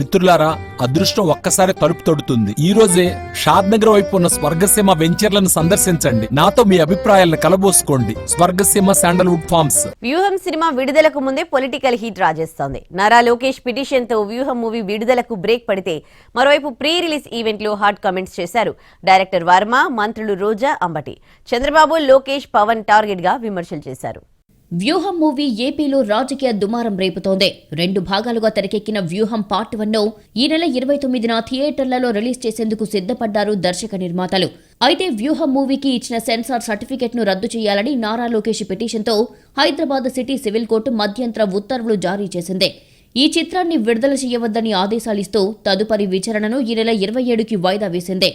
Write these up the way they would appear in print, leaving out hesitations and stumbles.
మిత్రులారా, అదృష్టం ఒక్కసారి తలుపు తొడుతుంది. ఈ రోజే షాద్ నగర్ వైపు ఉన్న స్వర్గసీమ వెంచర్లను సందర్శించండి. నాతో మీ అభిప్రాయాలను కలబోసుకోండి. Swargaseema sandalwood farms. Vyuham cinema విడుదలకు ముందే పొలిటికల్ హీట్ రాజేస్తోంది. నారా లోకేష్ పిటిషన్ తో వ్యూహం మూవీ విడుదలకు బ్రేక్ పడితే మరోవైపు ప్రీ రిలీజ్ ఈవెంట్ లో హాట్ కామెంట్స్ చేశారు డైరెక్టర్ వర్మ, మంత్రులు రోజా, అంబటి. చంద్రబాబు, లోకేష్, పవన్ టార్గెట్ గా విమర్శలు చేశారు. వ్యూహం మూవీ ఏపీలో రాజకీయ దుమారం రేపుతోంది. 2 భాగాలుగా తెరకెక్కిన వ్యూహం పార్ట్ 1 ఈ నెల 29న థియేటర్లలో రిలీజ్ చేసేందుకు సిద్ధపడ్డారు దర్శక నిర్మాతలు. అయితే వ్యూహం మూవీకి ఇచ్చిన సెన్సార్ సర్టిఫికెట్ ను రద్దు చేయాలని నారా లోకేష్ పిటిషన్తో హైదరాబాద్ సిటీ సివిల్ కోర్టు మధ్యంతర ఉత్తర్వులు జారీ చేసింది. ఈ చిత్రాన్ని విడుదల చేయవద్దని ఆదేశాలిస్తూ తదుపరి విచారణను ఈ నెల 27కి వాయిదా వేసింది.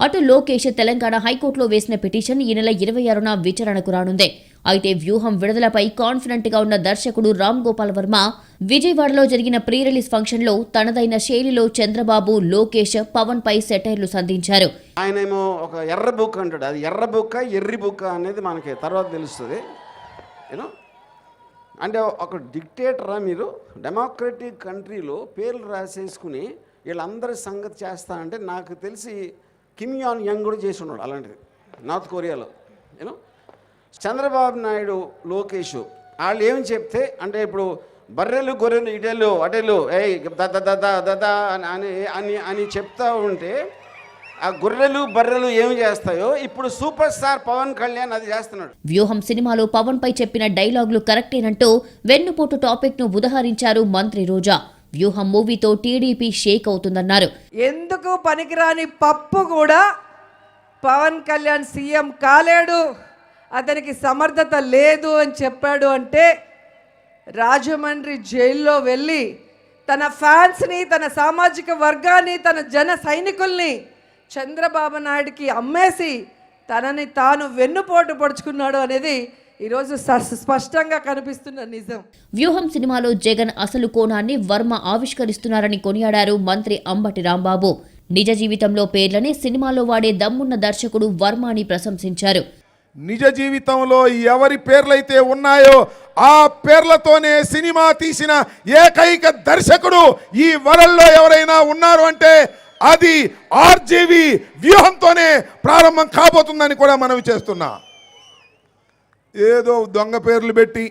అటు లోకేష్ తెలంగాణ హైకోర్టులో వేసిన పిటిషన్ ఈ నెల 26న విచారణకు రానుంది. అయితే వ్యూహం విడుదలపై కాన్ఫిడెంట్ గా ఉన్న దర్శకుడు రామ్ గోపాల్ వర్మ విజయవాడలో జరిగిన ప్రీ రిలీజ్ ఫంక్షన్ లో తనదైన శైలిలో చంద్రబాబు, లోకేష్, పవన్ పై సెటైర్లు సంధించారు. ఆయనేమో ఒక ఎర్ర బుక్ అంటాడు. అది ఎర్ర బుక్క, ఎర్రి బుక్క అనేది మనకి తర్వాత తెలుస్తుంది. యూనో అంటే ఒక డిక్టేటరా మీరు? డెమోక్రటిక్ కంట్రీలో పేర్లు రాసేసుకుని వీళ్ళందరి సంగతి చేస్తా అంటే నాకు తెలిసి కిమ్ యాన్ యంగ్ కూడా చేసి ఉన్నాడు అలాంటిది నార్త్ కొరియాలో. యూనో చంద్రబాబు నాయుడు, లోకేష్ వాళ్ళు ఏమి చెప్తే అంటే ఇప్పుడు బర్రెలు గొర్రెలు ఇటెలు అటెలు దదా అని అని అని చెప్తా ఉంటే ఆ గొర్రెలు బర్రెలు ఏమి చేస్తాయో ఇప్పుడు సూపర్ స్టార్ పవన్ కళ్యాణ్ అది చేస్తున్నాడు. వ్యూహం సినిమాలో పవన్ పై చెప్పిన డైలాగులు కరెక్టేనంటూ వెన్నుపోటు టాపిక్ ను ఉదహరించారు మంత్రి రోజా. వ్యూహం మూవీతో టీడీపీ షేక్ అవుతుందన్నారు. ఎందుకు పనికిరాని పప్పు కూడా పవన్ కళ్యాణ్ సీఎం కాలేడు, అతనికి సమర్థత లేదు అని చెప్పాడు అంటే రాజమండ్రి జైల్లో వెళ్ళి తన ఫ్యాన్స్ని, తన సామాజిక వర్గాన్ని, తన జన సైనికుల్ని చంద్రబాబు నాయుడికి అమ్మేసి తనని తాను వెన్నుపోటు పొడుచుకున్నాడు అనేది ఈరోజు స్పష్టంగా కనిపిస్తున్న నిజం. వ్యూహం సినిమాలో జగన్ అసలు కోణాన్ని వర్మ ఆవిష్కరిస్తున్నారని కొనియాడారు మంత్రి అంబటి రాంబాబు. నిజ జీవితంలో పేర్లనే సినిమాలో వాడే దమ్మున్న దర్శకుడు వర్మ అని ప్రశంసించారు. నిజ జీవితంలో ఎవరి పేర్లైతే ఉన్నాయో ఆ పేర్లతోనే సినిమా తీసిన ఏకైక దర్శకుడు ఈ వరల్డ్లో ఎవరైనా ఉన్నారు అంటే అది ఆర్జీవి వ్యూహంతోనే ప్రారంభం కాబోతుందని కూడా మనవి చేస్తున్నా. ఏదో దొంగ పేర్లు పెట్టి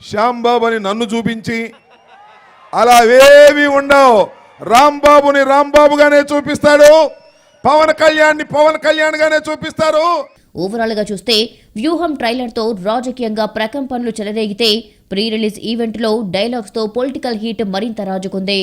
శ్యాంబాబు అని నన్ను చూపించి అలా ఏవి ఉండవు. రాంబాబుని రాంబాబుగానే చూపిస్తాడు, పవన్ కళ్యాణ్ని పవన్ కళ్యాణ్ గానే చూపిస్తారు. ఓవరాల్ గా చూస్తే వ్యూహం ట్రైలర్ తో రాజకీయంగా ప్రకంపనలు చెలరేగితే ప్రీ రిలీజ్ ఈవెంట్ లో డైలాగ్స్ తో పొలిటికల్ హీట్ మరింత రాజుకుంది.